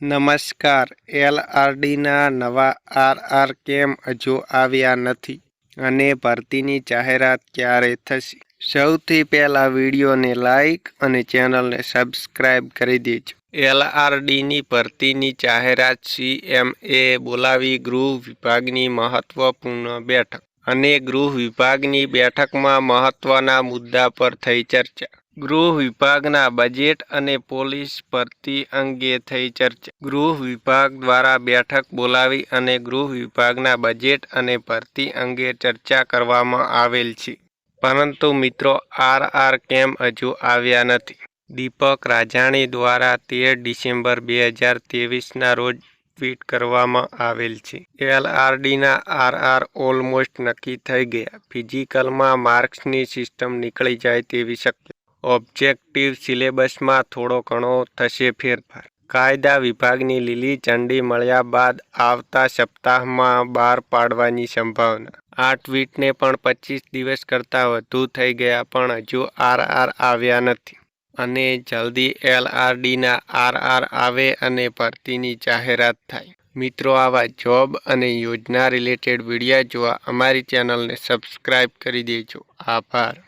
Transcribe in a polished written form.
નમસ્કાર. એલઆરડીના નવા આરઆર કેમ હજુ આવ્યા નથી અને ભરતીની જાહેરાત ક્યારે થશે? સૌથી પહેલા વિડીયોને લાઇક અને ચેનલને સબસ્ક્રાઇબ કરી દેજો. એલઆરડીની ભરતીની જાહેરાત સીએમએ બોલાવી ગૃહ વિભાગની મહત્વપૂર્ણ બેઠક અને ગૃહ વિભાગની બેઠકમાં મહત્વના મુદ્દા પર થઈ ચર્ચા. ગૃહ વિભાગના બજેટ અને પોલીસ ભરતી અંગે થઈ ચર્ચા. ગૃહ વિભાગ દ્વારા બેઠક બોલાવી અને ગૃહ વિભાગના બજેટ અને ભરતી અંગે ચર્ચા કરવામાં આવેલ છે. પરંતુ મિત્રો, આરઆર કેમ હજુ આવ્યા નથી? દીપક રાજાણી દ્વારા 13 ડિસેમ્બર 2023ના રોજ ટ્વીટ કરવામાં આવેલ છે. એલઆરડીના આરઆર ઓલમોસ્ટ નક્કી થઈ ગયા. ફિઝિકલમાં માર્ક્સની સિસ્ટમ નીકળી જાય તેવી શક્યતા. ઓબ્જેક્ટિવ સિલેબસમાં થોડો ઘણો થશે ફેરફાર. કાયદા વિભાગની લીલી ઝંડી મળ્યા બાદ આવતા સપ્તાહમાં બહાર પાડવાની સંભાવના. આ ટ્વીટને પણ 25 દિવસ કરતાં વધુ થઈ ગયા પણ હજુ આરઆર આવ્યા નથી. અને જલ્દી એલઆરડીના આરઆર આવે અને ભરતીની જાહેરાત થાય. મિત્રો, આવા જોબ અને યોજના રિલેટેડ વિડીયો જોવા અમારી ચેનલને સબસ્ક્રાઇબ કરી દેજો. આભાર.